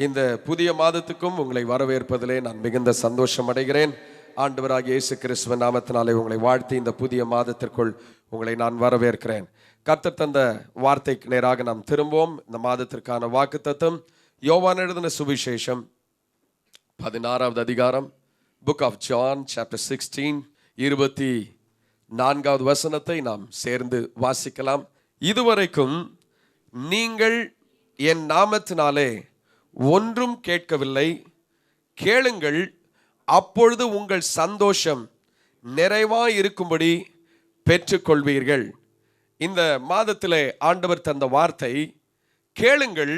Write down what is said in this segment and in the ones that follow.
இந்த புதிய மாதத்துக்கும் உங்களை வரவேற்பதிலே நான் மிகுந்த சந்தோஷம் அடைகிறேன். ஆண்டவராகிய இயேசு கிறிஸ்துவின் நாமத்தினாலே உங்களை வாழ்த்தி இந்த புதிய மாதத்திற்குள் உங்களை நான் வரவேற்கிறேன். கர்த்தர் தந்த வார்த்தைக்கு நேராக நாம் திரும்புவோம். இந்த மாதத்திற்கான வாக்குத்தத்தம் யோவான் எழுதின சுவிசேஷம் 16வது அதிகாரம், புக் ஆஃப் ஜான் சாப்டர் 16 24வது வசனத்தை நாம் சேர்ந்து வாசிக்கலாம். இதுவரைக்கும் நீங்கள் என் நாமத்தினாலே ஒன்றும் கேட்கவில்லை, கேளுங்கள், அப்பொழுது உங்கள் சந்தோஷம் நிறைவாய் இருக்கும்படி பெற்றுக்கொள்வீர்கள். இந்த மாதத்திலே ஆண்டவர் தந்த வார்த்தை, கேளுங்கள்,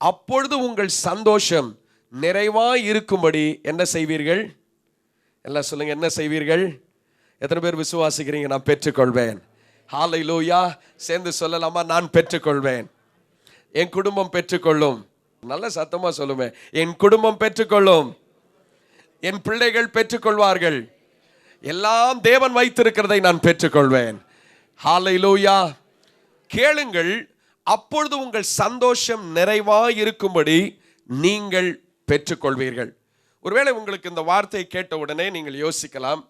அப்பொழுது உங்கள் சந்தோஷம் நிறைவாய் இருக்கும்படி என்ன செய்வீர்கள்? எல்லாம் சொல்லுங்க, என்ன செய்வீர்கள்? எத்தனை பேர் விசுவாசிக்கிறீங்க? நான் பெற்றுக்கொள்வேன். ஹல்லேலூயா. சேர்ந்து சொல்லலாமா? நான் பெற்றுக்கொள்வேன், என் குடும்பம் பெற்றுக்கொள்ளும். நல்ல சத்தமா சொல்லுமே, என் குடும்பம் பெற்றுக்கொள்ளும், என் பிள்ளைகள் பெற்றுக்கொள்வார்கள், எல்லாம் தேவன் வைத்திருக்கிறதை நான் பெற்றுக்கொள்வேன். ஹல்லேலூயா. கேளுங்கள், அப்பொழுது உங்கள் சந்தோஷம் நிறைவாய் இருக்கும்படி நீங்கள் பெற்றுக்கொள்வீர்கள். ஒருவேளை உங்களுக்கு இந்த வார்த்தையை கேட்ட உடனே நீங்கள் யோசிக்கலாம்,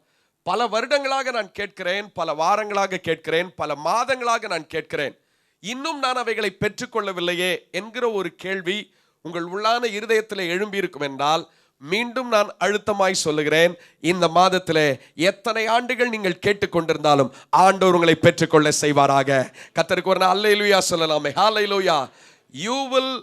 பல வருடங்களாக நான் கேட்கிறேன், பல வாரங்களாக கேட்கிறேன், பல மாதங்களாக நான் கேட்கிறேன், இன்னும் நான் அவைகளை பெற்றுக்கொள்ளவில்லையே என்கிற ஒரு கேள்வி உங்கள் உள்ளான இருதயத்தில் எழும்பி இருக்கும் என்றால், மீண்டும் நான் அழுத்தமாய் சொல்லுகிறேன், இந்த மாதத்திலே எத்தனை ஆண்டுகள் நீங்கள் கேட்டுக்கொண்டிருந்தாலும் ஆண்டவர் உங்களை பெற்றுக்கொள்ள செய்வாராக. கர்த்தருக்கு ஒரு அல்லேலூயா சொல்லலாமே. ஹல்லேலூயா. You will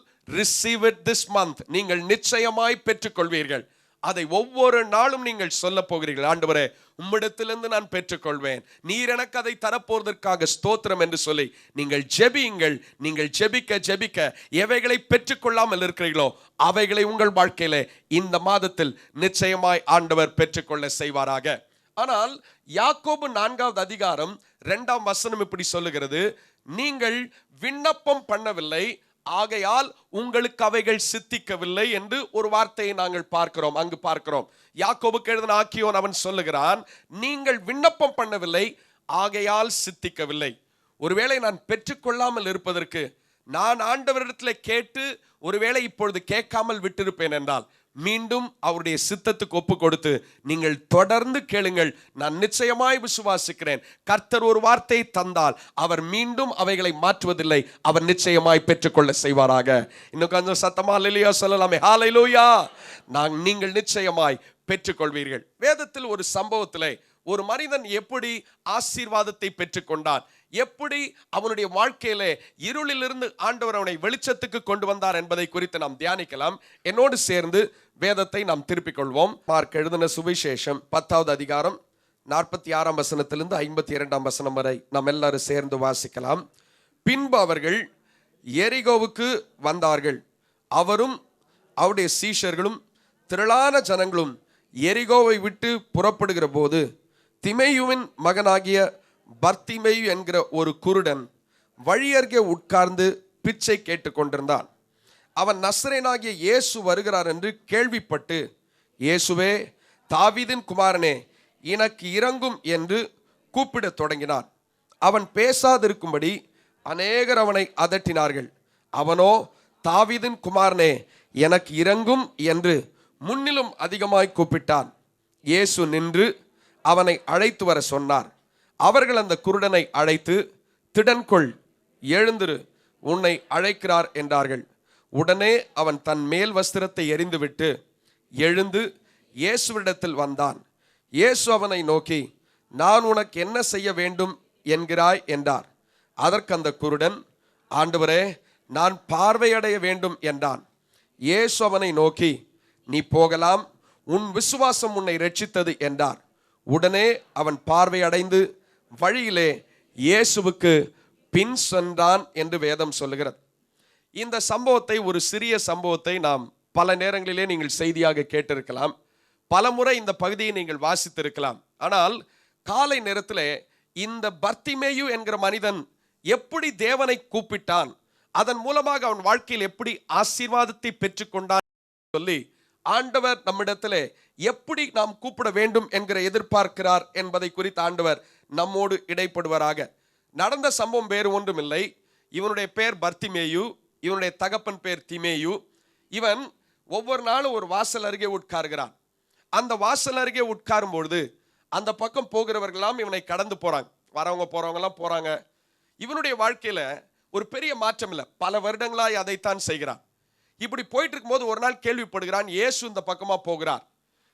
receive it this month. நீங்கள் நிச்சயமாய் பெற்றுக்கொள்வீர்கள். அதை ஒவ்வொரு நாளும் நீங்கள் சொல்ல போகிறீர்கள், ஆண்டவரே உம்மிடத்திலிருந்து நான் பெற்றுக்கொள்வேன், நீர் எனக்கு அதை தரப்போவதற்காக ஸ்தோத்திரம் என்று சொல்லி நீங்கள் ஜெபியுங்கள். நீங்கள் ஜெபிக்க ஜெபிக்க எவைகளை பெற்றுக்கொள்ளாமல் இருக்கிறீர்களோ அவைகளை உங்கள் வாழ்க்கையிலே இந்த மாதத்தில் நிச்சயமாய் ஆண்டவர் பெற்றுக்கொள்ள செய்வாராக. ஆனால் யாக்கோபு 4வது அதிகாரம் 2ஆம் வசனம் இப்படி சொல்லுகிறது, நீங்கள் விண்ணப்பம் பண்ணவில்லை, ஆகையால் உங்களுக்கு அவைகள் சித்திக்கவில்லை என்று ஒரு வார்த்தையை நாங்கள் பார்க்கிறோம். அங்கு பார்க்கிறோம், யாக்கோபுக்கு எழுதின ஆக்கியோன் அவன் சொல்லுகிறான், நீங்கள் விண்ணப்பம் பண்ணவில்லை, ஆகையால் சித்திக்கவில்லை. ஒருவேளை நான் பெற்றுக்கொள்ளாமல் இருப்பதற்கு நான் ஆண்டவரிடத்தில் கேட்டு ஒருவேளை இப்பொழுது கேட்காமல் விட்டிருப்பேன் என்றால், மீண்டும் அவருடைய சித்தத்துக்கு ஒப்பு கொடுத்து நீங்கள் தொடர்ந்து கேளுங்கள். நான் நிச்சயமாய் விசுவாசிக்கிறேன், கர்த்தர் ஒரு வார்த்தையை தந்தால் அவர் மீண்டும் அவைகளை மாற்றுவதில்லை, அவர் நிச்சயமாய் பெற்றுக்கொள்ள செய்வாராக. இன்னும் கொஞ்சம் சத்தமா அல்லேலூயா சொல்லலாமே. ஹல்லேலூயா. நீங்கள் நிச்சயமாய் பெற்றுக்கொள்வீர்கள். வேதத்தில் ஒரு சம்பவத்திலே ஒரு மனிதன் எப்படி ஆசீர்வாதத்தை பெற்றுக்கொண்டான், எப்படி அவனுடைய வாழ்க்கையிலே இருளிலிருந்து ஆண்டவர் அவனை வெளிச்சத்துக்கு கொண்டு வந்தார் என்பதை குறித்து நாம் தியானிக்கலாம். என்னோடு சேர்ந்து வேதத்தை நாம் திருப்பிக் கொள்வோம். மார்க் எழுதின சுவிசேஷம் 10வது அதிகாரம் 46ஆம் வசனத்திலிருந்து 52ஆம் வசனம் வரை நாம் எல்லாரும் சேர்ந்து வாசிக்கலாம். பின்பு அவர்கள் எரிகோவுக்கு வந்தார்கள். அவரும் அவருடைய சீஷர்களும் திரளான ஜனங்களும் எரிகோவை விட்டு புறப்படுகிற போது, திமேயுவின் மகனாகிய பர்த்திமேயு என்கிற ஒரு குருடன் வழியருகே உட்கார்ந்து பிச்சை கேட்டுக்கொண்டிருந்தான். அவன் நசரேயனாகிய இயேசு வருகிறார் என்று கேள்விப்பட்டு, இயேசுவே, தாவீதின் குமாரனே, எனக்கு இரங்கும் என்று கூப்பிடத் தொடங்கினான். அவன் பேசாதிருக்கும்படி அநேகர் அவனை அதட்டினார்கள். அவனோ, தாவீதின் குமாரனே, எனக்கு இரங்கும் என்று முன்னிலும் அதிகமாய் கூப்பிட்டான். இயேசு நின்று அவனை அழைத்து வர சொன்னார். அவர்கள் அந்த குருடனை அழைத்து, திடன்கொள், எழுந்திரு, உன்னை அழைக்கிறார் என்றார்கள். உடனே அவன் தன் மேல் வஸ்திரத்தை எறிந்துவிட்டு எழுந்து இயேசுவிடத்தில் வந்தான். இயேசு அவனை நோக்கி, நான் உனக்கு என்ன செய்ய வேண்டும் என்கிறாய் என்றார். அதற்கு அந்த குருடன், ஆண்டவரே, நான் பார்வையடைய வேண்டும் என்றான். இயேசு அவனை நோக்கி, நீ போகலாம், உன் விசுவாசம் உன்னை இரட்சித்தது என்றார். உடனே அவன் பார்வையடைந்து வழியிலே இயேசுவுக்கு பின் சென்றான் என்று வேதம் சொல்லுகிறது. இந்த சம்பவத்தை, ஒரு சிறிய சம்பவத்தை நாம் பல நேரங்களிலே நீங்கள் செய்தியாக கேட்டிருக்கலாம், பல முறை இந்த பகுதியை நீங்கள் வாசித்திருக்கலாம். ஆனால் காலை நேரத்திலே இந்த பர்த்திமேயு என்கிற மனிதன் எப்படி தேவனை கூப்பிட்டான், அதன் மூலமாக அவன் வாழ்க்கையில் எப்படி ஆசீர்வாதத்தை பெற்றுக்கொண்டான் சொல்லி ஆண்டவர் நம்மிடத்திலே எப்படி நாம் கூப்பிட வேண்டும் என்கிற எதிர்பார்க்கிறார் என்பதை குறித்து ஆண்டவர் நம்மோடு இடைப்படுவாராக. நடந்த சம்பவம் வேறு ஒன்றும் இல்லை. இவனுடைய பேர் பர்த்திமேயு, இவனுடைய தகப்பன் பேர் திமேயு. இவன் ஒவ்வொரு நாளும் ஒரு வாசல் அருகே உட்காருகிறான். அந்த வாசல் அருகே உட்காரும் பொழுது அந்த பக்கம் போகிறவர்கள்லாம் இவனை கடந்து போறாங்க. வரவங்க போறவங்க எல்லாம் போறாங்க. இவனுடைய வாழ்க்கையில ஒரு பெரிய மாற்றம் இல்லை. பல வருடங்களாய் அதைத்தான் செய்கிறான். இப்படி போயிட்டு இருக்கும்போது ஒரு நாள் கேள்விப்படுகிறான், இயேசு இந்த பக்கமா போகிறார்.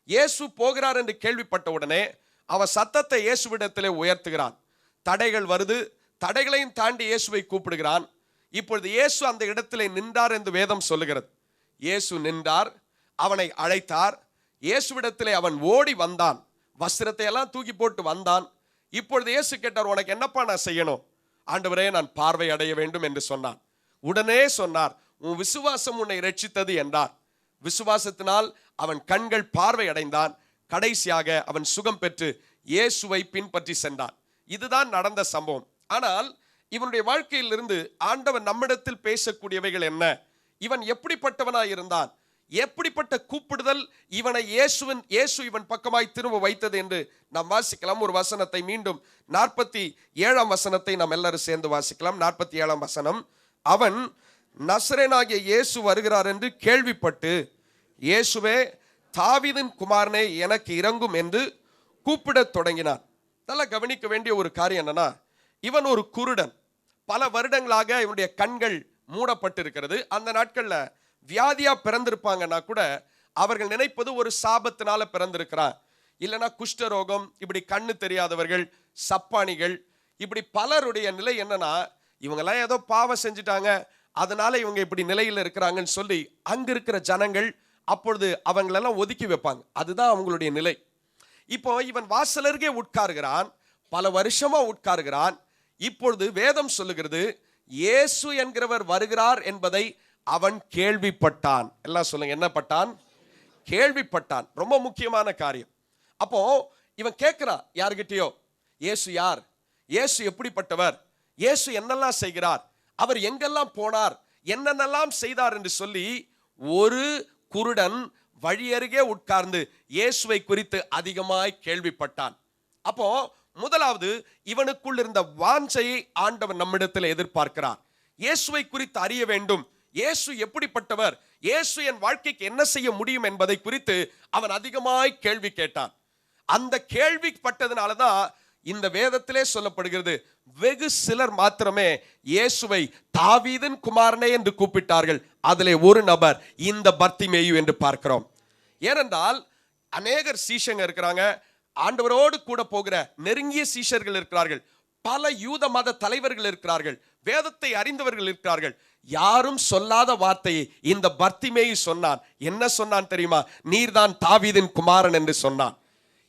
இயேசு போகிறார் என்று கேள்விப்பட்ட உடனே அவன் சத்தத்தை இயேசுவிடத்திலே உயர்த்துகிறான். தடைகள் வருது, தடைகளையும் தாண்டி இயேசுவை கூப்பிடுகிறான். இப்பொழுது இயேசு அந்த இடத்திலே நின்றார் என்று வேதம் சொல்லுகிறது. இயேசு நின்றார், அவனை அழைத்தார். இயேசுவிடத்திலே அவன் ஓடி வந்தான், வஸ்திரத்தை எல்லாம் தூக்கி போட்டு வந்தான். இப்பொழுது இயேசு கேட்டார், உனக்கு என்னப்பா நான் செய்யணும்? ஆண்டவரே, நான் பார்வை அடைய வேண்டும் என்று சொன்னான். உடனே சொன்னார், உன் விசுவாசம் உன்னை இரட்சித்தது என்றார். விசுவாசத்தினால் அவன் கண்கள் பார்வை அடைந்தான். கடைசியாக அவன் சுகம் பெற்று இயேசுவை பின்பற்றி சென்றான். இதுதான் நடந்த சம்பவம். ஆனால் இவனுடைய வாழ்க்கையிலிருந்து ஆண்டவன் நம்மிடத்தில் பேசக்கூடியவைகள் என்ன? இவன் எப்படிப்பட்டவனாய் இருந்தான்? எப்படிப்பட்ட கூப்பிடுதல் இவனை இயேசு இவன் பக்கமாய் திரும்ப வைத்தது என்று நாம் வாசிக்கலாம். ஒரு வசனத்தை மீண்டும் 47ஆம் வசனத்தை நாம் எல்லாரும் சேர்ந்து வாசிக்கலாம். 47ஆம் வசனம். அவன் நசரேனாகிய இயேசு வருகிறார் என்று கேள்விப்பட்டு, இயேசுவே, தாவீதின் குமாரனே, எனக்கு இரங்கும் என்று கூப்பிடத் தொடங்கினான். நல்லா கவனிக்க வேண்டிய ஒரு காரியம் என்னன்னா, இவன் ஒரு குருடன். பல வருடங்களாக இவனுடைய கண்கள் மூடப்பட்டிருக்கிறது. அந்த நாட்கள்ல வியாதியா பிறந்திருப்பாங்கன்னா கூட அவர்கள் நினைப்பது ஒரு சாபத்தினால பிறந்திருக்கிறான், இல்லைன்னா குஷ்டரோகம், இப்படி கண்ணு தெரியாதவர்கள், சப்பானிகள், இப்படி பலருடைய நிலை என்னன்னா, இவங்கெல்லாம் ஏதோ பாவம் செஞ்சுட்டாங்க, அதனால இவங்க இப்படி நிலையில் இருக்கிறாங்கன்னு சொல்லி அங்க இருக்கிற ஜனங்கள் அப்பொழுது அவங்களெல்லாம் ஒதுக்கி வைப்பாங்க. அதுதான் அவங்களுடைய நிலை. இப்போ இவன் வாசலருகே உட்காருகிறான், பல வருஷமா உட்காருகிறான். இப்பொழுது வேதம் சொல்லுகிறது, இயேசு என்கிறவர் வருகிறார் என்பதை அவன் கேள்விப்பட்டான். எல்லாம் சொல்லுங்க, என்ன பட்டான்? கேள்விப்பட்டான். ரொம்ப முக்கியமான காரியம். அப்போ இவன் கேட்கிறான் யார்கிட்டயோ, இயேசு யார்? இயேசு எப்படிப்பட்டவர்? இயேசு என்னெல்லாம் செய்கிறார்? அவர் எங்கெல்லாம் போனார்? என்னென்னலாம் செய்தார் என்று சொல்லி ஒரு குருடன் வழியருகே உட்கார்ந்து இயேசுவை குறித்து அதிகமாய் கேள்விப்பட்டான். அப்போ முதலாவது இவனுக்குள் இருந்த வாஞ்சையை ஆண்டவன் நம்மிடத்தில் எதிர்பார்க்கிறார். இயேசுவை குறித்து அறிய வேண்டும். இயேசு எப்படிப்பட்டவர்? இயேசு என் வாழ்க்கைக்கு என்ன செய்ய முடியும் என்பதை குறித்து அவன் அதிகமாய் கேள்வி கேட்டான். அந்த கேள்விப்பட்டதுனால தான் இந்த வேதத்திலே சொல்லப்படுகிறது, வெகு சிலர் மாத்திரமே இயேசுவை தாவீதின் குமாரனே என்று கூப்பிட்டார்கள். அதிலே ஒரு நபர் இந்த பர்த்திமேயு என்று பார்க்கிறோம். ஏனென்றால் அநேகர் சீஷங்க இருக்கிறாங்க, ஆண்டவரோடு கூட போகிற நெருங்கிய சீஷர்கள் இருக்கிறார்கள், பல யூத மத தலைவர்கள் இருக்கிறார்கள், வேதத்தை அறிந்தவர்கள் இருக்கிறார்கள். யாரும் சொல்லாத வார்த்தையை இந்த பர்த்திமேயு சொன்னான். என்ன சொன்னான் தெரியுமா? நீர்தான் தாவீதின் குமாரன் என்று சொன்னான்.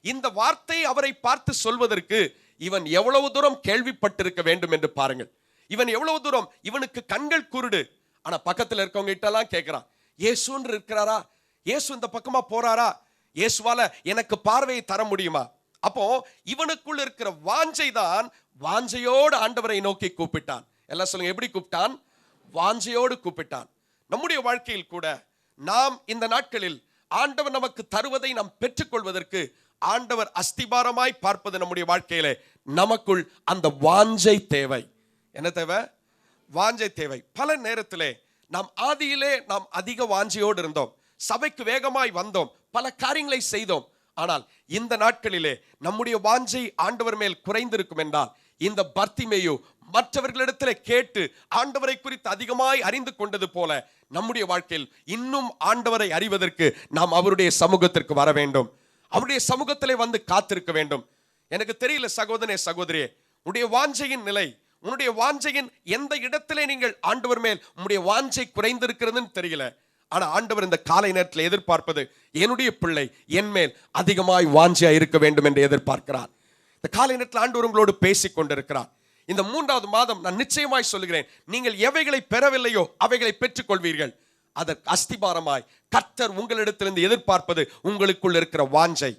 இந்த வார்த்தை அவரை பார்த்து சொல்வதற்கு இவன் எவ்வளவு தூரம் கேள்விப்பட்டிருக்க வேண்டும் என்று பாருங்கள். இவன் எவ்வளவு தூரம், இவனுக்கு கண்கள் குருடு, ஆனா பக்கத்தில் இருக்கவங்க கிட்டலாம் கேட்கிறான், இயேசுன்னு இருக்கிறாரா? இயேசு இந்த பக்கமா போறாரா? இயேசுவால எனக்கு பார்வையை தர முடியுமா? அப்போ இவனுக்குள் இருக்கிற வாஞ்சை தான், வாஞ்சையோடு ஆண்டவரை நோக்கி கூப்பிட்டான். எல்லாம் சொல்லுங்க, எப்படி கூப்பிட்டான்? வாஞ்சையோடு கூப்பிட்டான். நம்முடைய வாழ்க்கையில் கூட நாம் இந்த நாட்களில் ஆண்டவர் நமக்கு தருவதை நாம் பெற்றுக்கொள்வதற்கு ஆண்டவர் அஸ்திபாரமாய் பார்ப்பது நம்முடைய வாழ்க்கையிலே நமக்குள் அந்த வாஞ்சை தேவை. என்ன தேவை? வாஞ்சை தேவை. பல நேரத்திலே நாம் ஆதியிலே நாம் அதிக வாஞ்சையோடு இருந்தோம், சபைக்கு வேகமாய் வந்தோம், பல காரியங்களை செய்தோம். ஆனால் இந்த நாட்களிலே நம்முடைய வாஞ்சை ஆண்டவர் மேல் குறைந்திருக்கும் என்றால், இந்த பர்த்திமேயு மற்றவர்களிடத்தில் கேட்டு ஆண்டவரை குறித்து அதிகமாய் அறிந்து கொண்டது போல நம்முடைய வாழ்க்கையில் இன்னும் ஆண்டவரை அறிவதற்கு நாம் அவருடைய சமூகத்திற்கு வர வேண்டும். அவருடைய சமூகத்திலே வந்து காத்திருக்க வேண்டும். எனக்கு தெரியல சகோதரனே, சகோதரியே, உன்னுடைய வாஞ்சையின் நிலை, உன்னுடைய வாஞ்சையின் எந்த இடத்திலே நீங்கள் ஆண்டவர் மேல் உன்னுடைய வாஞ்சை குறைந்திருக்கிறதுன்னு தெரியல. ஆனா ஆண்டவர் இந்த காலை நேரத்தில் எதிர்பார்ப்பது, என்னுடைய பிள்ளை என் மேல் அதிகமாய் வாஞ்சையா இருக்க வேண்டும் என்று எதிர்பார்க்கிறார். இந்த காலை நேரத்தில் ஆண்டவர் உங்களோடு பேசிக் கொண்டிருக்கிறார். இந்த 3வது மாதம் நான் நிச்சயமாய் சொல்லுகிறேன், நீங்கள் எவைகளை பெறவில்லையோ அவைகளை பெற்றுக் கொள்வீர்கள். அதற்கு அஸ்திபாரமாய் கர்த்தர் உங்களிடத்திலிருந்து எதிர்பார்ப்பது உங்களுக்குள் இருக்கிற வாஞ்சை.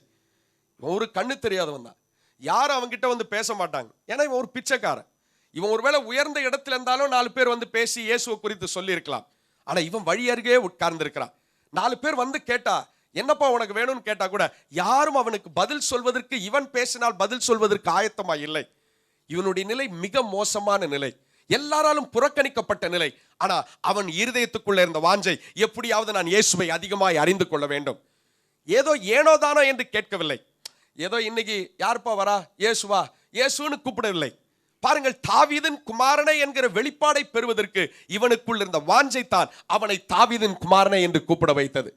ஒரு கண்ணு தெரியாதவன் தான், யாரும் அவன்கிட்ட வந்து பேச மாட்டாங்க. ஏன்னா இவன் ஒரு பிச்சைக்காரன். இவன் ஒருவேளை உயர்ந்த இடத்துல இருந்தாலும் 4 பேர் வந்து பேசி இயேசுவை குறித்து சொல்லி இருக்கலாம். ஆனா இவன் வழி அருகே உட்கார்ந்து இருக்கிறான். 4 பேர் வந்து கேட்டா, என்னப்பா உனக்கு வேணும்னு கேட்டா கூட யாரும் அவனுக்கு பதில் சொல்வதற்கு, இவன் பேசினால் பதில் சொல்வதற்கு ஆயத்தமா இல்லை. இவனுடைய நிலை மிக மோசமான நிலை. எல்லாராலும் புறக்கணிக்கப்பட்ட நிலை. ஆனா அவன் இருதயத்துக்குள்ள இருந்த வாஞ்சை, எப்படியாவது நான் இயேசுவை அதிகமாய் அறிந்து கொள்ள வேண்டும். ஏதோ ஏனோதானோ என்று கேட்கவில்லை. ஏதோ இன்னைக்கு யாருப்பா வரா, இயேசுவா, இயேசுன்னு கூப்பிடவில்லை. பாருங்கள், தாவீதின் குமாரனை என்கிற வெளிப்பாடை பெறுவதற்கு இவனுக்குள் இருந்த வாஞ்சை தான் அவனை தாவீதின் குமாரனை என்று கூப்பிட வைத்தது.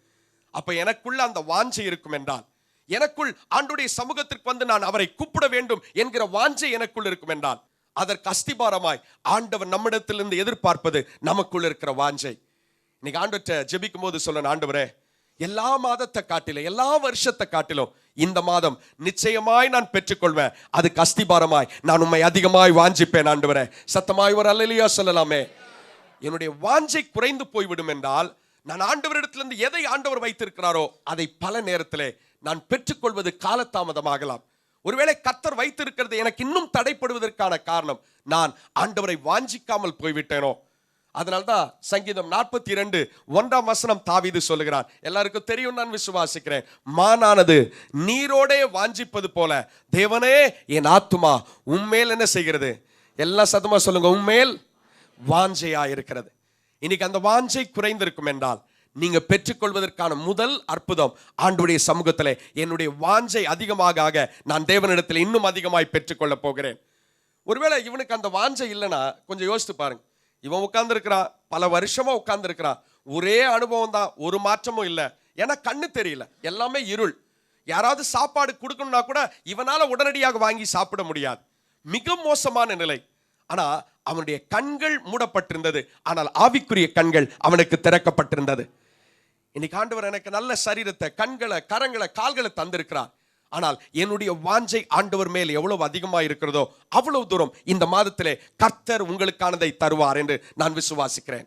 அப்ப எனக்குள்ள அந்த வாஞ்சை இருக்கும் என்றால், எனக்குள் ஆண்டுடைய சமூகத்திற்கு வந்து நான் அவரை கூப்பிட வேண்டும் என்கிற வாஞ்சை எனக்குள் இருக்கும் என்றால், அதற்கு அஸ்திபாரமாய் ஆண்டவர் நம்மிடத்திலிருந்து எதிர்பார்ப்பது நமக்குள்ள இருக்கிற வாஞ்சை. இன்னைக்கு ஆண்டவர்கிட்ட ஜெபிக்கும் போது சொல்லணும், ஆண்டவரே, எல்லா மாதத்தை காட்டிலும், எல்லா வருஷத்தை காட்டிலும் இந்த மாதம் நிச்சயமாய் நான் பெற்றுக்கொள்வேன். அதுக்கு அஸ்திபாரமாய் நான் உம்மை அதிகமாய் வாஞ்சிப்பேன். ஆண்டவரே, சத்தமாய் ஒரு அல்லேலூயா சொல்லலாமே. என்னுடைய வாஞ்சை குறைந்து போய்விடும் என்றால், நான் ஆண்டவரிடத்திலிருந்து எதை ஆண்டவர் வைத்திருக்கிறாரோ அதை பல நேரத்திலே நான் பெற்றுக்கொள்வது காலதாமதமாகலாம். ஒருவேளை கர்த்தர் வைத்திருக்கிறது எனக்கு இன்னும் தடைப்படுவதற்கான காரணம், நான் ஆண்டவரை வாஞ்சிக்காமல் போய்விட்டேனோ. அதனால்தான் சங்கீதம் 42:1 தாவீது சொல்லுகிறான். எல்லாருக்கும் தெரியும், நான் விசுவாசிக்கிறேன். மானானது நீரோடே வாஞ்சிப்பது போல தேவனே என் ஆத்துமா உம்மேல் என்ன செய்கிறது? எல்லாம் சத்தமா சொல்லுங்க, உம்மேல் வாஞ்சையா இருக்கிறது. இன்னைக்கு அந்த வாஞ்சை குறைந்திருக்கும் என்றால், நீங்க பெற்றுக்கொள்வதற்கான முதல் அற்புதம், ஆண்டவருடைய சமூகத்திலே என்னுடைய வாஞ்சை அதிகமாக ஆக நான் தேவனிடத்தில் இன்னும் அதிகமாய் பெற்றுக்கொள்ள போகிறேன். ஒருவேளை இவனுக்கு அந்த வாஞ்சை இல்லைன்னா கொஞ்சம் யோசித்து பாருங்க. இவன் உட்கார்ந்து இருக்கிறான், பல வருஷமா உட்கார்ந்து இருக்கிறான், ஒரே அனுபவம் தான், ஒரு மாற்றமும் இல்லை. ஏன்னா கண்ணு தெரியல, எல்லாமே இருள். யாராவது சாப்பாடு கொடுக்கணும்னா கூட இவனால உடனடியாக வாங்கி சாப்பிட முடியாது. மிக மோசமான நிலை. ஆனா அவனுடைய கண்கள் மூடப்பட்டிருந்தது, ஆனால் ஆவிக்குரிய கண்கள் அவனுக்கு திறக்கப்பட்டிருந்தது. இன்னைக்கு ஆண்டவர் எனக்கு நல்ல சரீரத்தை, கண்களை, கரங்களை, கால்களை தந்திருக்கிறார். ஆனால் என்னுடைய வாஞ்சை ஆண்டவர் மேல் எவ்வளவு அதிகமாக இருக்கிறதோ அவ்வளவு தூரம் இந்த மாதத்திலே கர்த்தர் உங்களுக்கானதை தருவார் என்று நான் விசுவாசிக்கிறேன்.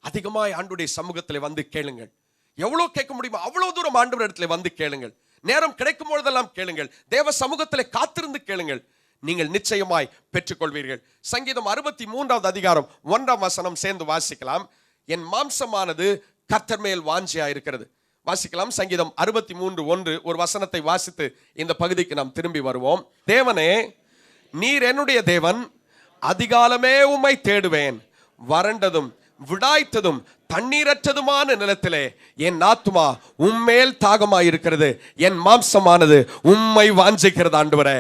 அதிகமாய் ஆண்டவருடைய சமூகத்திலே வந்து கேளுங்கள். எவ்வளவு கேட்க முடியுமோ அவ்வளவு தூரம் ஆண்டவர் இடத்துல வந்து கேளுங்கள். நேரம் கிடைக்கும் பொழுதெல்லாம் கேளுங்கள். தேவ சமூகத்திலே காத்திருந்து கேளுங்கள். நீங்கள் நிச்சயமாய் பெற்றுக்கொள்வீர்கள். சங்கீதம் 63:1 சேர்ந்து வாசிக்கலாம். என் மாம்சமானது கர்த்தர் மேல் வாஞ்சையா இருக்கிறது. வாசிக்கலாம். சங்கீதம் 63:1 ஒரு வசனத்தை வாசித்து இந்த பகுதிக்கு நாம் திரும்பி வருவோம். தேவனே, நீர் என்னுடைய தேவன், அதிகாலமே உம்மை தேடுவேன். வறண்டதும் விடாய்த்ததும் தண்ணீரற்றதுமான நிலத்திலே என் ஆத்துமா உம்மேல் தாகமாயிருக்கிறது. என் மாம்சமானது உம்மை வாஞ்சிக்கிறது. ஆண்டவரே,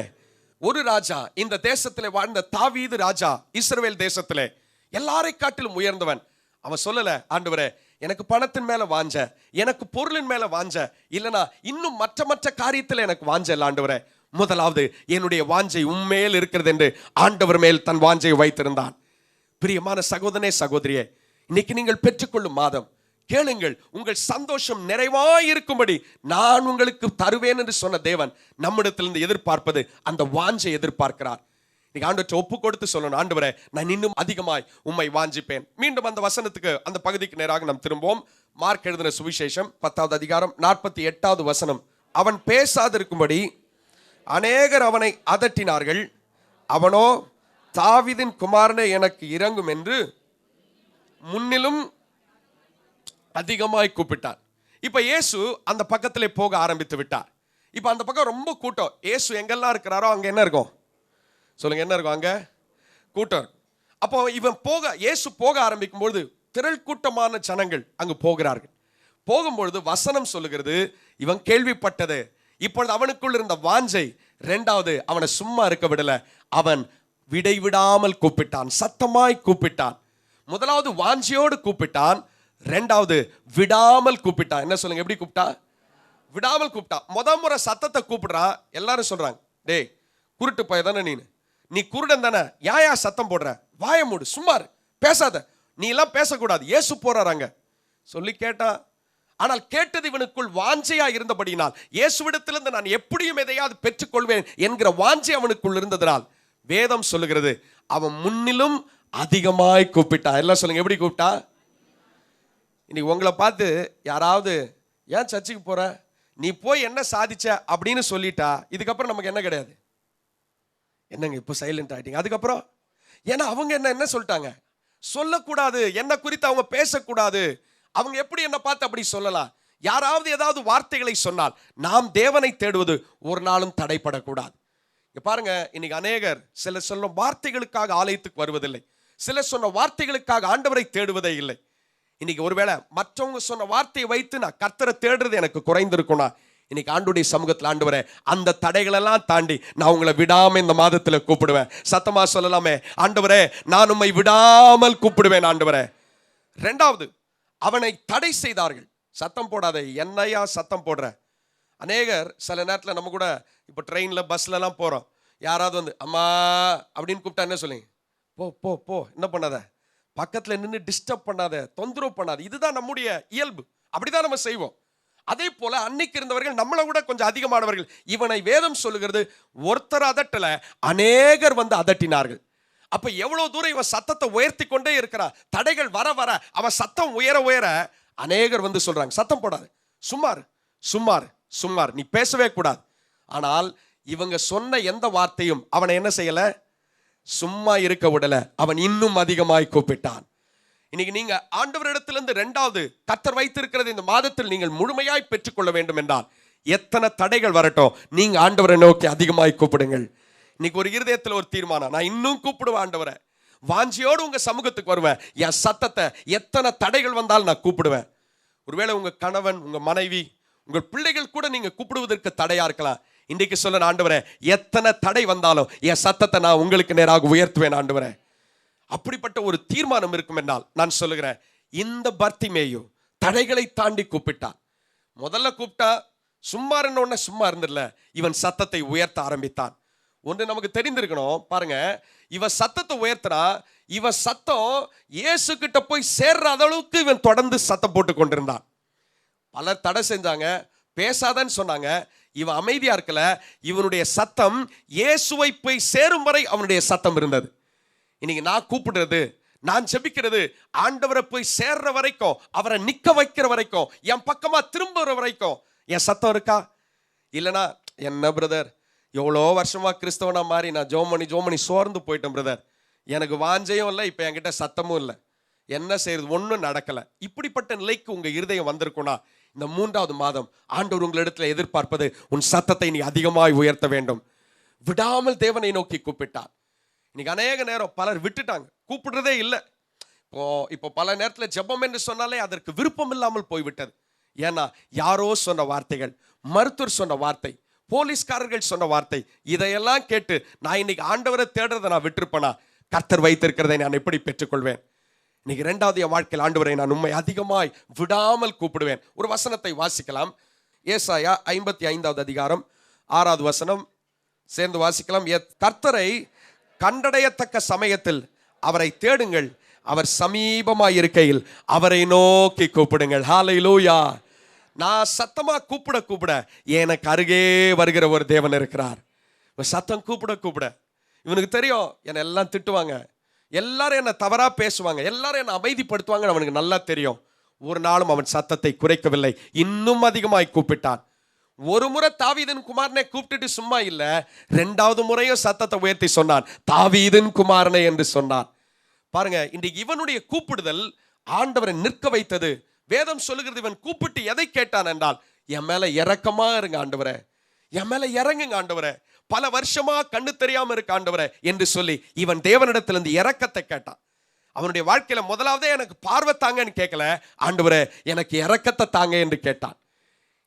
ஒரு ராஜா, இந்த தேசத்திலே வாழ்ந்த தாவீது ராஜா, இஸ்ரவேல் தேசத்திலே எல்லாரை காட்டிலும் உயர்ந்தவன். அவன் சொல்லல, ஆண்டவரே, எனக்கு பணத்தின் மேல வாஞ்ச, எனக்கு பொருளின் மேல வாஞ்ச, இல்லனா இன்னும் மற்ற காரியத்தில் எனக்கு வாஞ்ச இல்ல. ஆண்டவரே, முதலாவது என்னுடைய வாஞ்சை உம்மேல் இருக்கிறது என்று ஆண்டவர் மேல் தன் வாஞ்சையை வைத்திருந்தான். பிரியமான சகோதரனே, சகோதரியே, இன்னைக்கு நீங்கள் பெற்றுக்கொள்ளும் மாதம், கேளுங்கள். உங்கள் சந்தோஷம் நிறைவாய் இருக்கும்படி நான் உங்களுக்கு தருவேன் என்று சொன்ன தேவன் நம்மிடத்திலிருந்து எதிர்பார்ப்பது அந்த வாஞ்சை எதிர்பார்க்கிறார். நீங்க ஆண்டவரை ஒப்பு கொடுத்து சொல்லணும், ஆண்டவரே, நான் இன்னும் அதிகமாய் உம்மை வாஞ்சிப்பேன். மீண்டும் அந்த வசனத்துக்கு, அந்த பகுதிக்கு நேராக நாம் திரும்புவோம். மார்க் எழுதின சுவிசேஷம் 10:48 அவன் பேசாதிருக்கும்படி அநேகர் அவனை அதட்டினார்கள். அவனோ, தாவீதின் குமாரனே எனக்கு இரங்கும் என்று முன்னிலும் அதிகமாய் கூப்பிட்டான். இப்ப இயேசு அந்த பக்கத்திலே போக ஆரம்பித்து விட்டார். இப்ப அந்த பக்கம் ரொம்ப கூட்டம். இயேசு எங்கெல்லாம் இருக்கிறாரோ அங்க என்ன இருக்கும் சொல்லுங்க, என்ன இருக்கும்? அங்க கூட்டம். அப்போ இயேசு போக ஆரம்பிக்கும் பொழுது திரள் கூட்டமான ஜனங்கள் அங்கு போகிறார்கள். போகும்பொழுது வசனம் சொல்லுகிறது, இவன் கேள்விப்பட்டது. இப்பொழுது அவனுக்குள் இருந்த வாஞ்சை, இரண்டாவது அவனை சும்மா இருக்க விடல, அவன் விடைவிடாமல் கூப்பிட்டான், சத்தமாய் கூப்பிட்டான். முதலாவது வாஞ்சையோடு கூப்பிட்டான், இரண்டாவது விடாமல் கூப்பிட்டான். என்ன சொல்லுங்க, எப்படி கூப்பிட்டா? விடாமல் கூப்பிட்டான். முறை சத்தத்தை கூப்பிடுறா, எல்லாரும் சொல்றாங்க, டேய் குருட்டு போய் தானே நீ குருடன் தானே, யா சத்தம் போடுற, வாய மூடு, சும்மா பேசாத, நீ எல்லாம் பேசக்கூடாது, இயேசு போறாங்க சொல்லி கேட்டா. ஆனால் கேட்டது இவனுக்குள் வாஞ்சையா இருந்தபடினால், இயேசுவிடத்திலிருந்து நான் எப்படியும் எதையாவது பெற்றுக்கொள்வேன் என்கிற வாஞ்சை அவனுக்குள் இருந்ததனால் வேதம் சொல்லுகிறது, அவன் முன்னிலும் அதிகமாய் கூப்பிட்டான். எல்லாம் சொல்லுங்க, எப்படி கூப்பிட்டா? இன்னைக்கு உங்களை பார்த்து யாராவது ஏன் சர்ச்சுக்கு போற, நீ போய் என்ன சாதிச்ச அப்படின்னு சொல்லிட்டா, இதுக்கப்புறம் நமக்கு என்ன கிடையாது. என்னங்க இப்போ சைலண்ட் ஆயிட்டீங்க? அதுக்கப்புறம் ஏன்னா அவங்க என்ன சொல்லிட்டாங்க, சொல்லக்கூடாது, என்ன குறித்து அவங்க பேசக்கூடாது. அவங்க எப்படி என்ன பார்த்து அப்படி சொல்லலாம்? யாராவது ஏதாவது வார்த்தைகளை சொன்னால் நாம் தேவனை தேடுவது ஒரு நாளும் தடைப்படக்கூடாது. பாருங்க, இன்னைக்கு அநேகர் சில சொல்லும் வார்த்தைகளுக்காக ஆலயத்துக்கு வருவதில்லை, சிலர் சொன்ன வார்த்தைகளுக்காக ஆண்டவரை தேடுவதே இல்லை. இன்னைக்கு ஒருவேளை மற்றவங்க சொன்ன வார்த்தையை வைத்து நான் கர்த்தரை தேடுறது எனக்கு குறைந்திருக்கும்னா, இன்னைக்கு ஆண்டுடைய சமூகத்தில் ஆண்டவரே அந்த தடைகளெல்லாம் தாண்டி நான் உங்களை விடாம இந்த மாதத்தில் கூப்பிடுவேன். சத்தமா சொல்லலாமே, ஆண்டவரே நான் உம்மை விடாமல் கூப்பிடுவேன் ஆண்டவரே. ரெண்டாவது, அவனை தடை செய்தார்கள். சத்தம் போடாதே, என்னையா சத்தம் போடுற. அநேகர் சில நேரத்தில் நம்ம கூட இப்போ ட்ரெயினில் பஸ்லலாம் போகிறோம், யாராவது வந்து அம்மா அப்படின்னு கூப்பிட்டா என்ன சொல்லி, போ போ போ, என்ன பண்ணாத, பக்கத்தில் நின்று டிஸ்டர்ப் பண்ணாத, தொந்தரவு பண்ணாத. இதுதான் நம்முடைய இயல்பு, அப்படிதான் நம்ம செய்வோம். அதே போல அன்னைக்கு இருந்தவர்கள் நம்மளை விட கொஞ்சம் அதிகமானவர்கள். இவனை வேதம் சொல்லுகிறது ஒருத்தர் அதட்டல, அநேகர் வந்து அதட்டினார்கள். அப்ப எவ்வளவு தூரம் இவன் சத்தத்தை உயர்த்தி கொண்டே இருக்கிறான். தடைகள் வர வர அவன் சத்தம் உயர உயர அநேகர் வந்து சொல்றாங்க, சத்தம் போடாது, சும்மார் சும்மார் சும்மார், நீ பேசவே கூடாது. ஆனால் இவங்க சொன்ன எந்த வார்த்தையும் அவனை என்ன செய்யல, சும்மா இருக்க விடல. அவன் இன்னும் அதிகமாய் கூப்பிட்டான். இன்னைக்கு நீங்க ஆண்டவரிடத்திலிருந்து இரண்டாவது கர்த்தர் வைத்திருக்கிறது இந்த மாதத்தில் நீங்கள் முழுமையாய் பெற்றுக்கொள்ள வேண்டும் என்றால், எத்தனை தடைகள் வரட்டும், நீங்க ஆண்டவரை நோக்கி அதிகமாய் கூப்பிடுங்கள். இன்னைக்கு ஒரு இருதயத்தில் ஒரு தீர்மானம், நான் இன்னும் கூப்பிடுவேன் ஆண்டவரை, வாஞ்சியோடு உங்க சமூகத்துக்கு வருவேன். என் சத்தத்தை எத்தனை தடைகள் வந்தாலும் நான் கூப்பிடுவேன். ஒருவேளை உங்க கணவன், உங்க மனைவி, உங்கள் பிள்ளைகள் கூட நீங்க கூப்பிடுவதற்கு தடையா இருக்கலாம். இன்றைக்கு சொல்ல, ஆண்டவரே எத்தனை தடை வந்தாலும் என் சத்தத்தை நான் உங்களுக்கு நேராக உயர்த்துவேன் ஆண்டவரே. அப்படிப்பட்ட ஒரு தீர்மானம் இருக்கும் என்றால் நான் சொல்லுகிறேன், இந்த பர்த்திமேயு தடைகளை தாண்டி கூப்பிட்டான். முதல்ல கூப்பிட்டா சும்மா இருந்த சும்மா இருந்துடல, இவன் சத்தத்தை உயர்த்த ஆரம்பித்தான். ஒன்று நமக்கு தெரிந்திருக்கணும் பாருங்க, இவன் சத்தத்தை உயர்த்தினா, இவன் சத்தம் இயேசு கிட்ட போய் சேர்ற அளவுக்கு இவன் தொடர்ந்து சத்தம் போட்டு கொண்டிருந்தான். பலர் தடை செஞ்சாங்க, பேசாதன்னு சொன்னாங்க, இவன் அமைதியா இருக்கல. இவனுடைய சத்தம் இயேசுவை போய் சேரும் வரை அவனுடைய சத்தம் இருந்தது. இன்னைக்கு நான் கூப்பிடுறது, நான் ஜெபிக்கிறது, ஆண்டவரை போய் சேர்ற வரைக்கும், அவரை நிக்க வைக்கிற வரைக்கும், என் பக்கமா திரும்புற வரைக்கும் என் சத்தம் இருக்கா? இல்லைனா என்ன பிரதர், எவ்வளோ வருஷமா கிறிஸ்தவனா மாறி நான் ஜோமணி சோர்ந்து போயிட்டேன் பிரதர், எனக்கு வாஞ்சையும் இல்லை, இப்போ என்கிட்ட சத்தமும் இல்லை, என்ன செய்யறது, ஒன்றும் நடக்கலை. இப்படிப்பட்ட நிலைக்கு உங்க இருதயம் வந்திருக்கும்னா, இந்த 3வது மாதம் ஆண்டவர் உங்களிடத்தில் எதிர்பார்ப்பது, உன் சத்தத்தை நீ அதிகமாய் உயர்த்த வேண்டும். விடாமல் தேவனை நோக்கி கூப்பிட்டார். இன்னைக்கு அநேக நேரம் பலர் விட்டுட்டாங்க, கூப்பிடுறதே இல்லை. இப்போ பல நேரத்தில் ஜெபம் என்று சொன்னாலே அதற்கு விருப்பம் இல்லாமல் போய்விட்டது. ஏன்னா யாரோ சொன்ன வார்த்தைகள், மருத்துவர் சொன்ன வார்த்தை, போலீஸ்காரர்கள் சொன்ன வார்த்தை, இதையெல்லாம் கேட்டு நான் இன்னைக்கு ஆண்டவரை தேடுறதை நான் விட்டுருப்பேனா? கர்த்தர் வைத்திருக்கிறதை நான் எப்படி பெற்றுக்கொள்வேன்? இன்னைக்கு 2வது என் வாழ்க்கையில் ஆண்டவரை நான் உண்மை அதிகமாய் விடாமல் கூப்பிடுவேன். ஒரு வசனத்தை வாசிக்கலாம். ஏசாயா 55வது அதிகாரம் 6வது வசனம் சேர்ந்து வாசிக்கலாம். கர்த்தரை கண்டடையத்தக்க சமயத்தில் அவரை தேடுங்கள், அவர் சமீபமாய் இருக்கையில் அவரை நோக்கி கூப்பிடுங்கள். ஹல்லேலூயா. நான் சத்தமா கூப்பிட கூப்பிட எனக்கு அருகே வருகிற ஒரு தேவன் இருக்கிறார். சத்தம் கூப்பிட கூப்பிட இவனுக்கு தெரியும், என்னை எல்லாம் திட்டுவாங்க, எல்லாரும் என்னை தவறா பேசுவாங்க, எல்லாரும் என்னை அமைதிப்படுத்துவாங்க, அவனுக்கு நல்லா தெரியும். ஒரு நாளும் அவன் சத்தத்தை குறைக்கவில்லை, இன்னும் அதிகமாய் கூப்பிட்டான். ஒரு முறை தாவீதின் குமாரனை கூப்பிட்டுட்டு சும்மா இல்ல, 2வது முறையும் சத்தத்தை உயர்த்தி சொன்னான், தாவீதின் குமாரனை என்று சொன்னான். பாருங்க, இன்றைக்கு இவனுடைய கூப்பிடுதல் ஆண்டவரை நிற்க வைத்தது. வேதம் சொல்லுகிறது, இவன் கூப்பிட்டு எதை கேட்டான் என்றால், என் மேல இரக்கமா இருங்க ஆண்டவரே, என் மேல இறங்குங்க ஆண்டவரே, பல வருஷமா கண்ணு தெரியாம இருக்க ஆண்டவரே என்று சொல்லி இவன் தேவனிடத்திலிருந்து இரக்கத்தை கேட்டான். அவனுடைய வாழ்க்கையில முதலாவதே எனக்கு பார்வை தாங்கன்னு கேட்கல, ஆண்டவரே எனக்கு இரக்கத்தை தாங்க என்று கேட்டான்.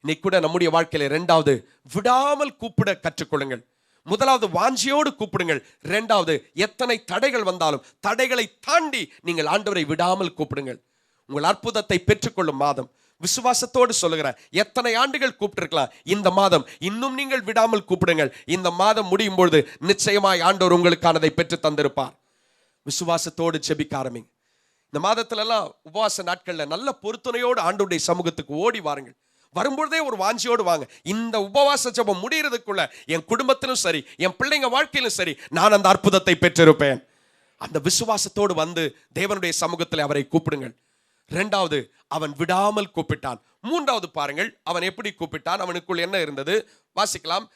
இன்னைக்கு கூட நம்முடைய வாழ்க்கையில 2வது விடாமல் கூப்பிட கற்றுக்கொள்ளுங்கள். முதலாவது வாஞ்சியோடு கூப்பிடுங்கள். 2வது எத்தனை தடைகள் வந்தாலும் தடைகளை தாண்டி நீங்கள் ஆண்டவரை விடாமல் கூப்பிடுங்கள். உங்கள் அற்புதத்தை பெற்றுக்கொள்ளும் மாதம். விசுவாசத்தோடு சொல்லுகிறேன், எத்தனை ஆண்டுகள் கூப்பிட்டிருக்கலாம், இந்த மாதம் இன்னும் நீங்கள் விடாமல் கூப்பிடுங்கள். இந்த மாதம் முடியும் பொழுது நிச்சயமாய் ஆண்டவர் உங்களுக்கானதை பெற்று தந்திருப்பார். விசுவாசத்தோடு ஜெபிக்க ஆரம்பிங்க. இந்த மாதத்திலெல்லாம் உபவாச நாட்கள்ல நல்ல பொருத்தனையோடு ஆண்டவருடைய சமூகத்துக்கு ஓடி வாருங்கள். வரும்பொழுதே ஒரு வாஞ்சியோடு வாங்க. இந்த உபவாச ஜெபம் முடிகிறதுக்குள்ள என் குடும்பத்திலும் சரி, என் பிள்ளைங்க வாழ்க்கையிலும் சரி, நான் அந்த அற்புதத்தை பெற்றிருப்பேன். அந்த விசுவாசத்தோடு வந்து தேவனுடைய சமூகத்தில் அவரை கூப்பிடுங்கள். 2வது அவன் விடாமல் கூப்பிட்டான். 3வது பாருங்கள், அவன் எப்படி கூப்பிட்டான், அவனுக்குள் என்ன இருந்தது வாசிக்கலாம்.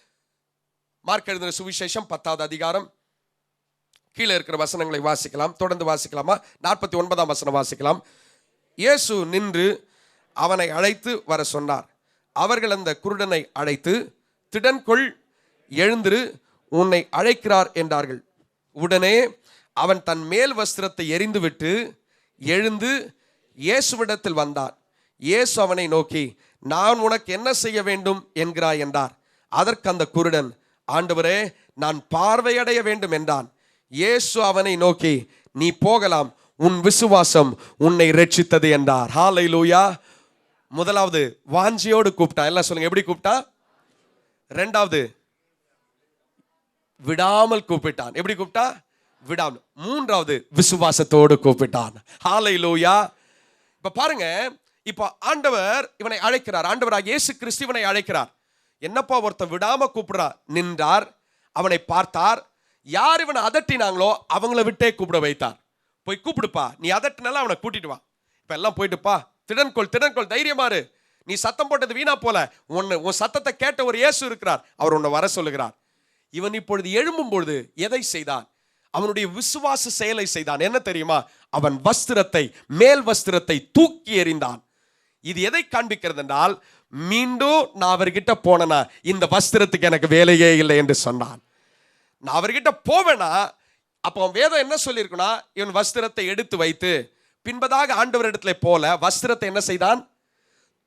மார்க் எழுதின சுவிசேஷம் 10வது அதிகாரம் கீழே இருக்கிற வசனங்களை வாசிக்கலாம். தொடர்ந்து வாசிக்கலாமா? 49ஆம் வசனம் வாசிக்கலாம். இயேசு நின்று அவனை அழைத்து வர சொன்னார். அவர்கள் அந்த குருடனை அழைத்து, திடன்கொள், எழுந்திரு, உன்னை அழைக்கிறார் என்றார்கள். உடனே அவன் தன் மேல் வஸ்திரத்தை எறிந்துவிட்டு எழுந்து இயேசுவிடத்தில் வந்தான். இயேசு அவனை நோக்கி, நான் உனக்கு என்ன செய்ய வேண்டும் என்கிறாய் என்றார். அதற்கு அந்த குருடன், ஆண்டவரே, நான் பார்வையடைய வேண்டும் என்றான். இயேசு அவனை நோக்கி, நீ போகலாம், உன் விசுவாசம் உன்னை ரட்சித்தது என்றார். ஹல்லேலூயா. முதலாவது வாஞ்சியோடு கூப்பிட்டா. எல்லாம் சொல்லுங்க, எப்படி கூப்பிட்டா? இரண்டாவது விடாமல் கூப்பிட்டான். எப்படி கூப்பிட்டா? விடாமல். மூன்றாவது விசுவாசத்தோடு கூப்பிட்டான். ஹல்லேலூயா. இப்ப பாருங்க, இப்ப ஆண்டவர் இவனை அழைக்கிறார். ஆண்டவராகிய இயேசு கிறிஸ்து இவனை அழைக்கிறார். என்னப்பா ஒருத்தன் விடாம கூப்பிடுறா. நின்றார், அவனை பார்த்தார். யார் இவனை அதட்டினாங்களோ அவங்கள விட்டே கூப்பிட வைத்தார். போய் கூப்பிடுப்பா, நீ அதட்டினால அவனை கூட்டிட்டு வா. இப்ப எல்லாம் போயிட்டுப்பா, திடன்கொள் திடன்கொள், தைரியமாறு, நீ சத்தம் போட்டது வீணா போல, உன் சத்தத்தை கேட்ட ஒரு இயேசு இருக்கிறார், அவர் உன்னை வர சொல்லுகிறார். இவன் இப்பொழுது எழும்பும் பொழுது எதை செய்தான்? அவனுடைய விசுவாச செயலை செய்தான். என்ன தெரியுமா? அவன் வஸ்திரத்தை, மேல் வஸ்திரத்தை தூக்கி எறிந்தான். இது எதை காண்பிக்கிறது என்றால், மீண்டும் நான் அவர்கிட்ட போனேனா இந்த வஸ்திரத்துக்கு எனக்கு வேலையே இல்லை என்று சொன்னான். நான் அவர்கிட்ட போவேனா, அப்போ வேதம் என்ன சொல்லியிருக்குன்னா, இவன் வஸ்திரத்தை எடுத்து வைத்து பின்பதாக ஆண்டவரிடத்துல போல வஸ்திரத்தை என்ன செய்தான்?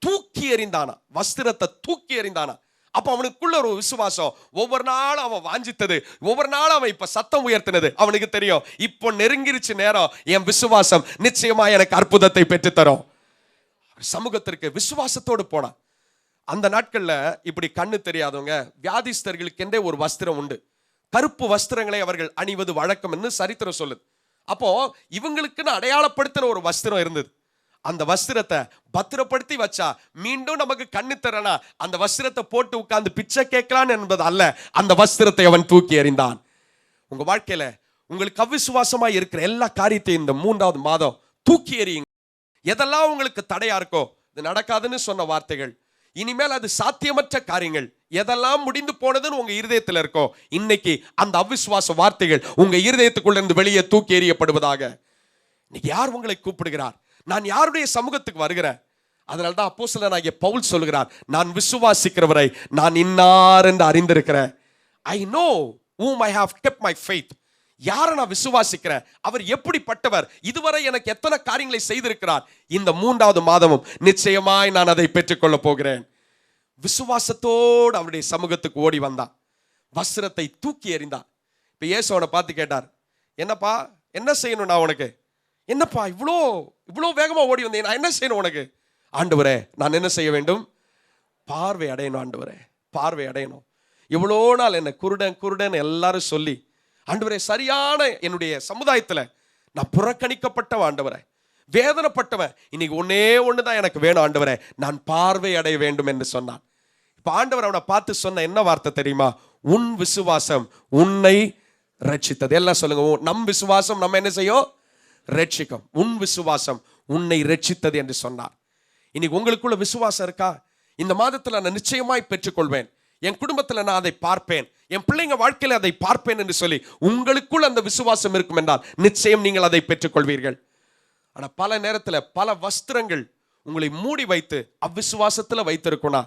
தூக்கி எறிந்தானா. வஸ்திரத்தை தூக்கி எறிந்தானா. அப்ப அவனுக்குள்ள ஒரு விசுவாசம். ஒவ்வொரு நாளும் அவன் வாஞ்சித்தது, ஒவ்வொரு நாளும் அவன் இப்ப சத்தம் உயர்த்தினது. அவனுக்கு தெரியும், இப்போ நெருங்கிருச்சு நேரம், என் விசுவாசம் நிச்சயமா எனக்கு அற்புதத்தை பெற்று தரும். சமூகத்திற்கு விசுவாசத்தோடு போனான். அந்த நாட்கள்ல இப்படி கண்ணு தெரியாதவங்க, வியாதிஸ்தர்களுக்கென்றே ஒரு வஸ்திரம் உண்டு. கருப்பு வஸ்திரங்களை அவர்கள் அணிவது வழக்கம் என்று சரித்திரம் சொல்லுது. அப்போ இவங்களுக்குன்னு அடையாளப்படுத்தின ஒரு வஸ்திரம் இருந்தது. அந்த வஸ்திரத்தை பத்திரப்படுத்தி வச்சா மீண்டும் நமக்கு கண்ணு தரனா அந்த வஸ்திரத்தை போட்டு உட்கார்ந்து பிச்சை கேட்கலான்னு என்பது அல்ல. அந்த வஸ்திரத்தை அவன் தூக்கி எறிந்தான். உங்க வாழ்க்கையில உங்களுக்கு அவிசுவாசமா இருக்கிற எல்லா காரியத்தையும் இந்த 3வது மாதம் தூக்கி எறியுங்க. எதெல்லாம் உங்களுக்கு தடையா இருக்கோ, இது நடக்காதுன்னு சொன்ன வார்த்தைகள், இனிமேல் அது சாத்தியமற்ற காரியங்கள், எதெல்லாம் முடிந்து போனதுன்னு உங்க இருதயத்தில் இருக்கோ, இன்னைக்கு அந்த அவிசுவாச வார்த்தைகள் உங்க இருதயத்துக்குள்ள இருந்து வெளியே தூக்கி எறியப்படுவதாக. இன்னைக்கு யார் உங்களை கூப்பிடுகிறார்? நான் யாருடைய சமூகத்துக்கு வருகிறேன்? அதனால்தான் அப்போஸ்தலனாகிய பவுல் சொல்கிறார், நான் விசுவாசிக்கிறவரை நான் இன்னார் என்று அறிந்திருக்கிறேன். I know whom I have kept my faith. யாரை நான் விசுவாசிக்கிறேன், அவர் எப்படிப்பட்டவர், இதுவரை எனக்கு எத்தனை காரியங்களை செய்திருக்கிறார், இந்த 3வது மாதமும் நிச்சயமாய் நான் அதை பெற்றுக்கொள்ள போகிறேன். விசுவாசத்தோடு அவருடைய சமூகத்துக்கு ஓடி வந்தான். வஸ்திரத்தை தூக்கி எறிந்தான். இப்ப இயேசு அவனை பார்த்து கேட்டார், என்னப்பா என்ன செய்யணும் நான் உனக்கு? என்னப்பா இவ்வளோ வேகமா ஓடி வந்தேன், நான் என்ன செய்யணும் உனக்கு? ஆண்டவரே, நான் என்ன செய்ய வேண்டும்? பார்வை அடையணும் ஆண்டவரே, பார்வை அடையணும். இவ்வளோ நாள் என்ன குருடன் எல்லாரும் சொல்லி, ஆண்டவரே, சரியான என்னுடைய சமுதாயத்துல நான் புறக்கணிக்கப்பட்டவன் ஆண்டவரே, வேதனைப்பட்டவன். இன்னைக்கு ஒண்ணுதான் எனக்கு வேணும் ஆண்டவரே, நான் பார்வை அடைய வேண்டும் என்று சொன்னான். இப்ப ஆண்டவர் அவனை பார்த்து சொன்ன என்ன வார்த்தை தெரியுமா? உன் விசுவாசம் உன்னை ரட்சித்தது. எல்லாம் சொல்லுங்க, நம் விசுவாசம் நம்ம என்ன செய்யும்? ரட்சிக்கும். உன் விசுவாசம் உன்னை ரட்சித்தது என்று சொன்னார். இன்னைக்கு உங்களுக்குள்ள விசுவாசம் இருக்கா? இந்த மாதத்துல நான் நிச்சயமாய் பெற்றுக்கொள்வேன், என் குடும்பத்துல நான் அதை பார்ப்பேன், என் பிள்ளைங்க வாழ்க்கையில அதை பார்ப்பேன் என்று சொல்லி உங்களுக்குள் அந்த விசுவாசம் இருக்கும் என்றால் நிச்சயம் நீங்கள் அதை பெற்றுக்கொள்வீர்கள். ஆனா பல நேரத்துல பல வஸ்திரங்கள் உங்களை மூடி வைத்து அவ்விசுவாசத்துல வைத்திருக்கும்னா,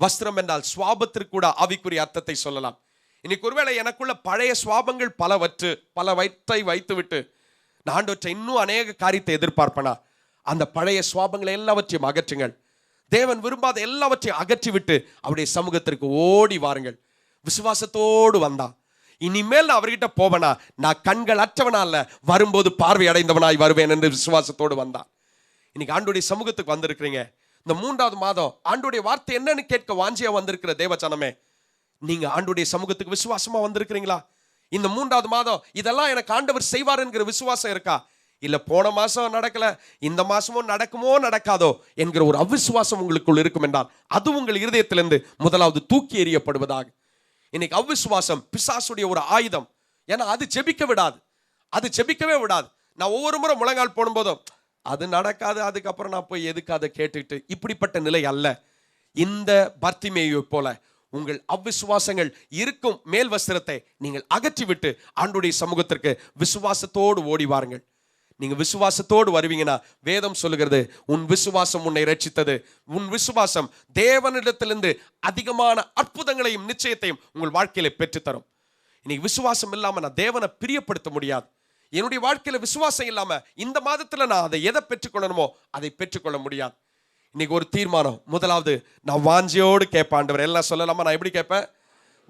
வஸ்திரம் என்றால் சுவாபத்திற்கு கூட ஆவிக்குரிய அர்த்தத்தை சொல்லலாம். இன்னைக்கு ஒருவேளை எனக்குள்ள பழைய சுவாபங்கள் பலவற்றை வைத்து விட்டு நான் ஆண்டவற்றை இன்னும் அநேக காரியத்தை எதிர்பார்ப்பனா, அந்த பழைய சுவாபங்களை எல்லாவற்றையும் அகற்றுங்கள். தேவன் விரும்பாத எல்லாவற்றையும் அகற்றி விட்டு அவருடைய சமூகத்திற்கு ஓடி வாருங்கள். விசுவாசத்தோடு வந்தான். இனிமேல் நான் அவர்கிட்ட போவனா, நான் கண்கள் அற்றவனா அல்ல, வரும்போது பார்வை அடைந்தவனாய் வருவேன் என்று விசுவாசத்தோடு வந்தான். இன்னைக்கு ஆண்டோடைய சமூகத்துக்கு வந்திருக்கிறீங்க. இந்த 3வது மாதம் ஆண்டோடைய வார்த்தை என்னன்னு கேட்க வாஞ்சியா வந்திருக்கிற தேவஜனமே, நீங்க ஆண்டோடைய சமூகத்துக்கு விசுவாசமா வந்திருக்கிறீங்களா? இந்த 3வது மாதம் இதெல்லாம் எனக்கு ஆண்டவர் செய்வார் என்கிற விசுவாசம் இருக்கா? இல்ல போன மாசம் நடக்கல, இந்த மாசமும் நடக்குமோ நடக்காதோ என்கிற ஒரு அவிசுவாசம் உங்களுக்குள் இருக்கும் என்றால் அது உங்கள் இருதயத்திலிருந்து முதலாவது தூக்கி எறியப்படுவதாக. இன்னைக்கு அவிசுவாசம் பிசாசுடைய ஒரு ஆயுதம். ஏன்னா அது ஜெபிக்கவே விடாது. நான் ஒவ்வொரு முறை முழங்கால் போடும்போதும் அது நடக்காது, அதுக்கப்புறம் நான் போய் எதுக்கு அதை கேட்டுட்டு, இப்படிப்பட்ட நிலை அல்ல. இந்த பர்த்திமேயுவை போல உங்கள் அவ்விசுவாசங்கள் இருக்கும் மேல் வஸ்திரத்தை நீங்கள் அகற்றிவிட்டு ஆண்டவருடைய சமூகத்திற்கு விசுவாசத்தோடு ஓடி வாருங்கள். நீங்க விசுவாசத்தோடு வருவீங்கன்னா வேதம் சொல்லுகிறது, உன் விசுவாசம் உன்னை ரட்சித்தது. உன் விசுவாசம் தேவனிடத்திலிருந்து அதிகமான அற்புதங்களையும் நிச்சயத்தையும் உங்கள் வாழ்க்கையில பெற்றுத்தரும். இன்னைக்கு விசுவாசம் இல்லாம நான் தேவனை பிரியப்படுத்த முடியாது. என்னுடைய வாழ்க்கையில விசுவாசம் இல்லாம இந்த மாதத்துல நான் அதை எதை பெற்றுக்கொள்ளணுமோ அதை பெற்றுக்கொள்ள முடியாது. இன்னைக்கு ஒரு தீர்மானம். முதலாவது, நான் வாஞ்சியோடு கேட்பேன் ஆண்டவர். எல்லாம் சொல்லலாமா? நான் எப்படி கேட்பேன்?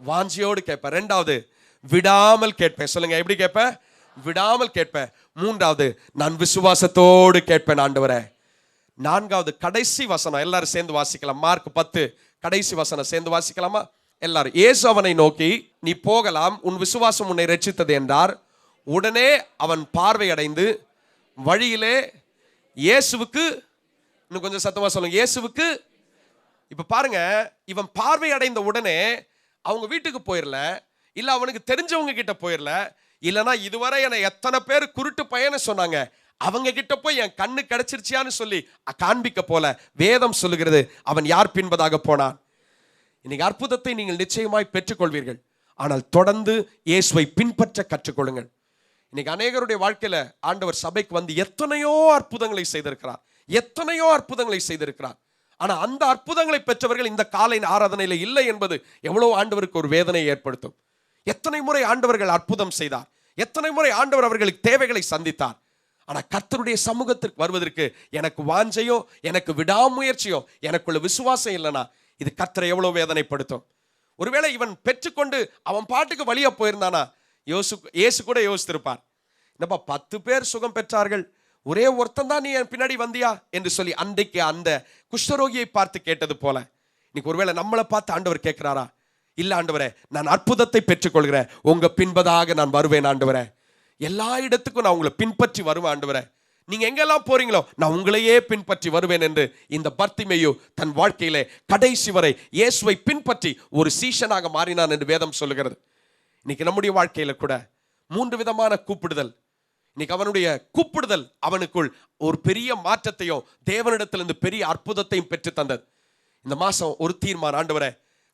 வாஞ்சியோடு கேட்பேன். ரெண்டாவது, விடாமல் கேட்பேன். சொல்லுங்க, எப்படி கேட்பேன்? விடாமல் கேட்பேன். மூன்றாவது, நான் விசுவாசத்தோடு கேட்பேன் ஆண்டவரே. நான்காவது, கடைசி வசனம் எல்லாரும் சேர்ந்து வாசிக்கலாம். மார்க் 10 கடைசி வசனம் சேர்ந்து வாசிக்கலாமா எல்லாரும்? இயேசு அவனை நோக்கி, நீ போகலாம், உன் விசுவாசம் உன்னை ரட்சித்தது என்றார். உடனே அவன் பார்வை அடைந்து வழியிலே இயேசுவுக்கு, இன்னும் கொஞ்சம் சத்தமா சொல்லுங்க, இயேசுவுக்கு. இப்ப பாருங்க, இவன் பார்வை அடைந்த உடனே அவங்க வீட்டுக்கு போயிடல, இல்ல அவனுக்கு தெரிஞ்சவங்க கிட்ட போயிடல, இல்லனா இதுவரை என்னை எத்தனை பேர் குருட்டு பையன்னு சொன்னாங்க அவங்க கிட்ட போய் என் கண்ணு கிடைச்சிருச்சியான்னு சொல்லி காண்பிக்க போல வேதம் சொல்லுகிறது, அவன் யார் பின்பதாக போனான். இன்னைக்கு அற்புதத்தை நீங்கள் நிச்சயமாய் பெற்றுக்கொள்வீர்கள். ஆனால் தொடர்ந்து இயேசுவை பின்பற்ற கற்றுக்கொள்ளுங்கள். இன்னைக்கு அநேகருடைய வாழ்க்கையில ஆண்டவர் சபைக்கு வந்து எத்தனையோ அற்புதங்களை செய்திருக்கிறார், எத்தனையோ அற்புதங்களை செய்திருக்கிறார். ஆனா அந்த அற்புதங்களை பெற்றவர்கள் இந்த காலை ஆராதனையில இல்லை என்பது எவ்வளவு ஆண்டவருக்கு ஒரு வேதனை ஏற்படுத்தும். எத்தனை முறை ஆண்டவர்கள் அற்புதம் செய்தார், எத்தனை முறை ஆண்டவர் அவர்களுக்கு தேவைகளை சந்தித்தார். ஆனா கர்த்தருடைய சமூகத்திற்கு வருவதற்கு எனக்கு வாஞ்சையோ, எனக்கு விடாமுயற்சியோ, எனக்குள்ள விசுவாசம் இல்லைனா இது கர்த்தரை எவ்வளவு வேதனைப்படுத்தும். ஒருவேளை இவன் பெற்றுக்கொண்டு அவன் பாட்டுக்கு வழியா போயிருந்தானா இயேசு கூட யோசித்திருப்பார், என்னப்பா 10 பேர் சுகம் பெற்றார்கள், ஒரே ஒருத்தன் தான் நீ என் பின்னாடி வந்தியா என்று சொல்லி அன்றைக்கு அந்த குஷ்டரோகியை பார்த்து கேட்டது போல இன்னைக்கு ஒருவேளை நம்மளை பார்த்து ஆண்டவர் கேட்கிறாரா? இல்ல ஆண்டவரே, நான் அற்புதத்தை பெற்றுக்கொள்கிறேன், உங்க பின்பதாக நான் வருவேன் ஆண்டவரே, எல்லா இடத்துக்கும் நான் உங்களை பின்பற்றி வருவேன் ஆண்டவரே, நீங்க எங்கெல்லாம் போறீங்களோ நான் உங்களையே பின்பற்றி வருவேன் என்று இந்த பர்த்திமேயு தன் வாழ்க்கையிலே கடைசி வரை இயேசுவை பின்பற்றி ஒரு சீஷனாக மாறினான் என்று வேதம் சொல்லுகிறது. இன்னைக்கு நம்முடைய வாழ்க்கையில கூட 3 விதமான கூப்பிடுதல். இன்னைக்கு அவனுடைய கூப்பிடுதல் அவனுக்குள் ஒரு பெரிய மாற்றத்தையும் தேவனிடத்திலிருந்து பெரிய அற்புதத்தையும் பெற்று தந்தது. இந்த மாசம் ஒரு தீர்மானம், ஆண்டவரே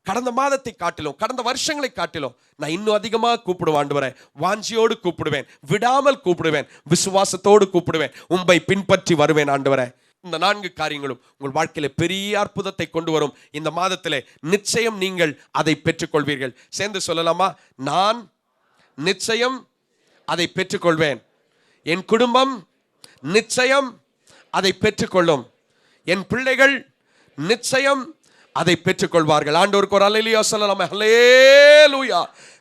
கடந்த மாதத்தை காட்டிலும் கடந்த வருஷங்களை காட்டிலும் நான் இன்னும் அதிகமாக கூப்பிடுவேன் ஆண்டவரே, வாஞ்சியோடு கூப்பிடுவேன், விடாமல் கூப்பிடுவேன், விசுவாசத்தோடு கூப்பிடுவேன், உம்மை பின்பற்றி வருவேன் ஆண்டவரே. இந்த 4 காரியங்களும் உங்கள் வாழ்க்கையில பெரிய அற்புதத்தை கொண்டு வரும். இந்த மாதத்திலே நிச்சயம் நீங்கள் அதை பெற்றுக்கொள்வீர்கள். சேர்ந்து சொல்லலாமா? நான் நிச்சயம் அதை பெற்றுக்கொள்வேன், என் குடும்பம் நிச்சயம் அதை பெற்றுக்கொள்ளும், என் பிள்ளைகள் நிச்சயம் அதை பெற்றுக்கொள்வார்கள். ஆண்டவருக்கு ஒரு அல்லேலூயா சொல்லலாம். அல்லேலூயா.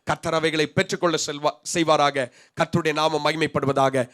கர்த்தர் அவைகளை பெற்றுக்கொள்ள செய்வாராக. கர்த்தருடைய நாமம் மகிமைப்படுவதாக.